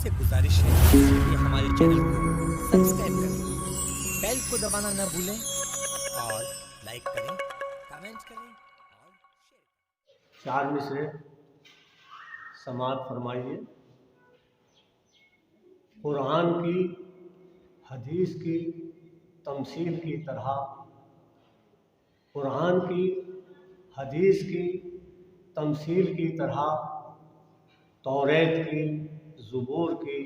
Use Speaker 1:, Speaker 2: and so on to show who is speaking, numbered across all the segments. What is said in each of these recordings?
Speaker 1: से गुजारिश है कि हमारे चैनल को सब्सक्राइब करें, बेल को दबाना न भूलें और लाइक करें, कमेंट करें और शेयर।
Speaker 2: चार मिसरे समाअत फरमाइए। कुरान की हदीस की तमसील की तरह, कुरान की हदीस की तमसील की तरह, तौरेत की, ज़बूर की,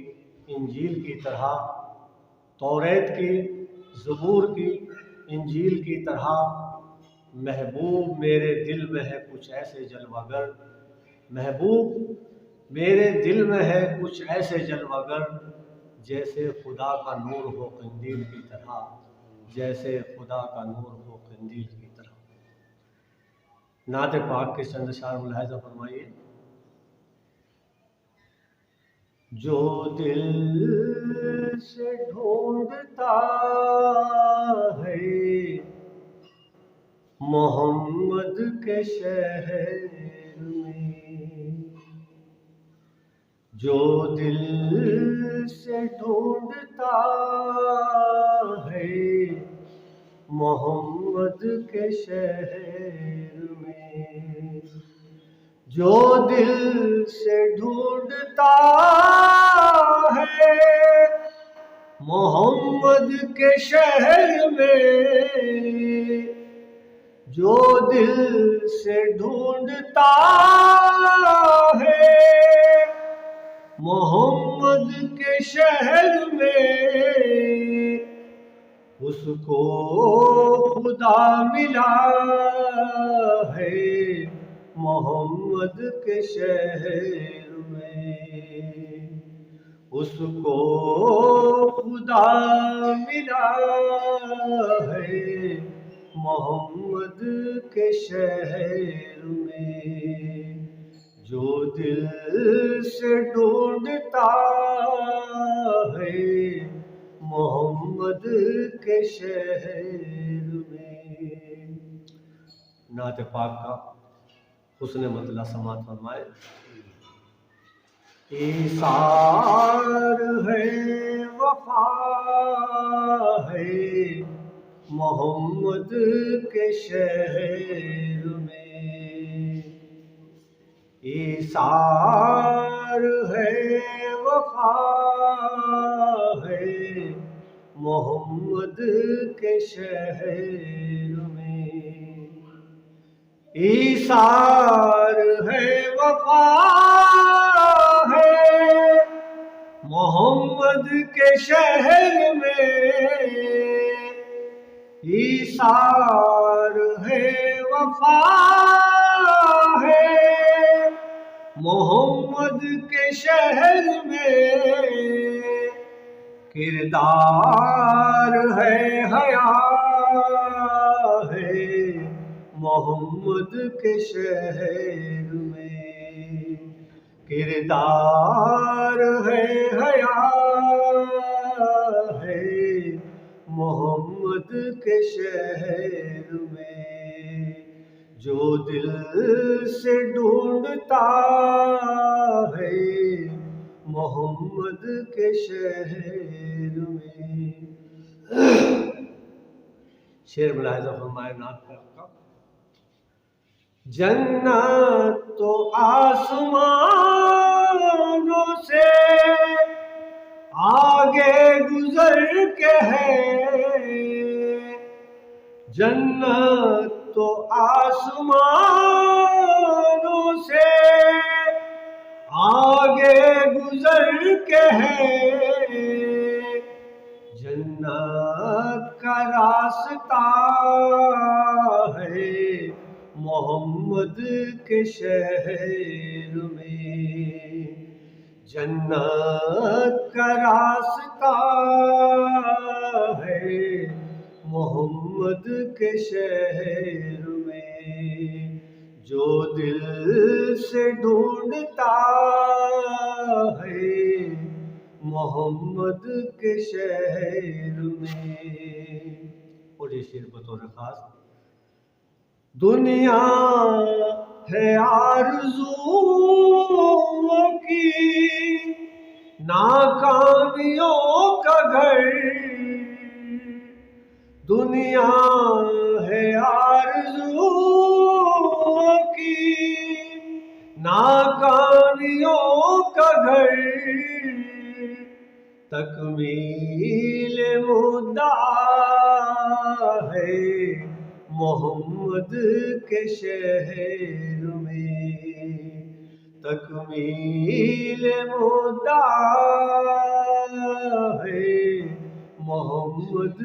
Speaker 2: इंजील की तरह, तौरेत की, ज़बूर की, इंजील की तरह महबूब मेरे दिल में है कुछ ऐसे जलवागर, महबूब मेरे दिल में है कुछ ऐसे जलवागर, जैसे खुदा का नूर हो कंदील की तरह, जैसे खुदा का नूर हो कंदील की तरह। नात पाक के चंद अशार मुलाहिज़ा फरमाइए। जो दिल से ढूंढता है मोहम्मद के शहर में, जो दिल से ढूंढता है मोहम्मद के शहर में, जो दिल से ढूंढता है मोहम्मद के शहर में, जो दिल से ढूंढता है मोहम्मद के शहर में, उसको खुदा मिला है मोहम्मद के शहर में, उसको खुदा मिला है मोहम्मद के शहर में, जो दिल से ढूंढता है मोहम्मद के शहर में। नात पाक का हुस्न मतला समात फरमाए। ईसार है वफा है मोहम्मद के शहर में, ईसार है वफा है मोहम्मद के शहर में, ईसार है वफा है मोहम्मद के शहर में, ईसार है वफा है मोहम्मद के शहर में, किरदार है हया है मोहम्मद के शहर में, किरदार है हया है मोहम्मद के शहर में, जो दिल से ढूंढता है मोहम्मद के शहर में। शेर मुलाहिज़ा फरमाए नात का। जन्नत तो आसमानों से आगे गुजर के है, जन्नत तो आसमानों से आगे गुजर के है, जन्नत का रास्ता है मोहम्मद के शहर में, जन्नत का रास्ता है मोहम्मद के शहर में, जो दिल से ढूंढता है मोहम्मद के शहर में। और ये शेर बतौर खास। दुनिया है आरज़ुओं की ناکامیوں کا گھر دنیا ہے آرزو کی، ناکامیوں کا گھر تکمیل مدعا ہے محمد کے شہر میں، تکمیل مدعا ہے محمد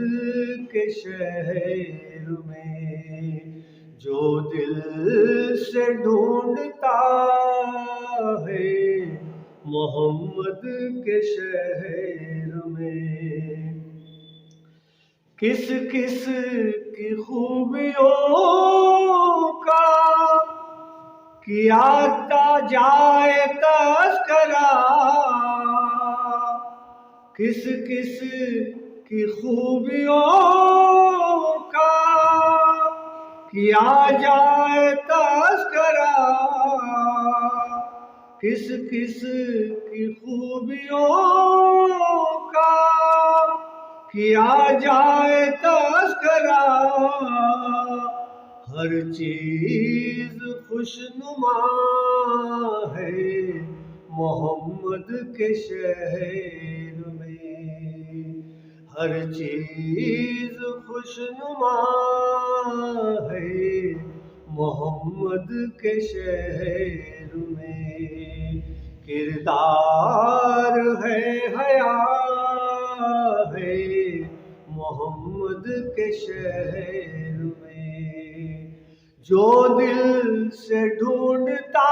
Speaker 2: کے شہر میں، جو دل سے ڈھونڈتا ہے محمد کے شہر میں، کس کس کی خوبیوں کا کیا جائے تذکرہ، کس کس کی خوبیوں کا کیا جائے تذکرہ، کس کس کی خوبیوں کا کیا جائے تذکرہ، ہر چیز خوشنما ہے محمد کے شہر میں، ہر چیز خوشنما ہے محمد کے شہر میں، کردار ہے حیا ہے محمد کے شہر میں، جو دل سے ڈھونڈتا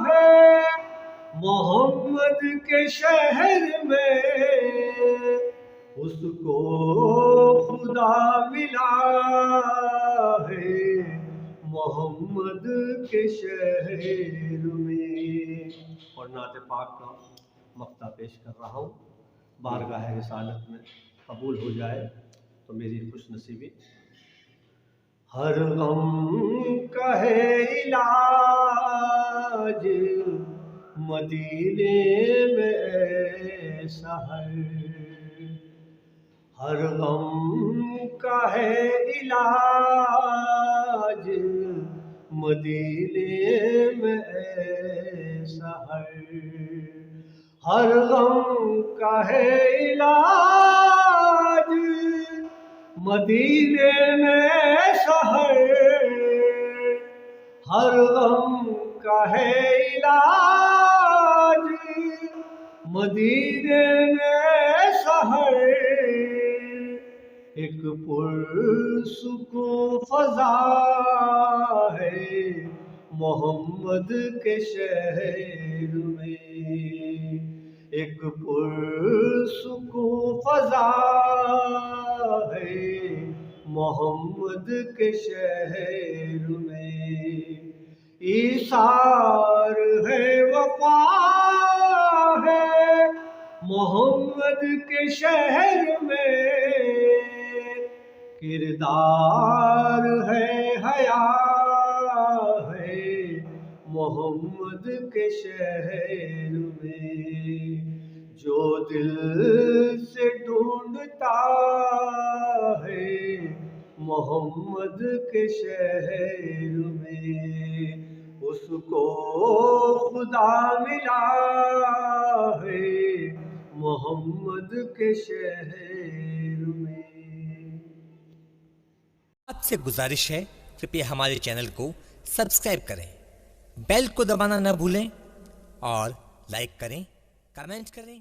Speaker 2: ہے محمد کے شہر میں، اس کو خدا ملا ہے محمد کے شہر میں۔ اور نعت پاک کا مقطع پیش کر رہا ہوں، بارگاہ رسالت میں قبول ہو جائے تو میری خوش نصیبی۔ ہر غم کا ہے علاج مدینے میں اے سحر، ہر غم کا ہے علاج مدینے میں اے سحر، ہر غم کا ہے علاج مدینے میں سحر، ہر غم کا ہے علاج مدینے میں سحر، ایک پرسکون فضا ہے محمد کے شہر میں، ایک پرسکون فضا ہے محمد کے شہر میں، ایثار ہے وفا ہے محمد کے شہر میں، کردار ہے حیا ہے محمد کے شہر میں، جو دل سے ڈھونڈتا ہے محمد کے شہر میں، اس کو خدا ملا ہے محمد کے شہر میں۔
Speaker 1: آپ سے گزارش ہے کرپیا ہمارے چینل کو سبسکرائب کریں، بیل کو دبانا نہ بھولیں اور لائک کریں، کمنٹ کریں۔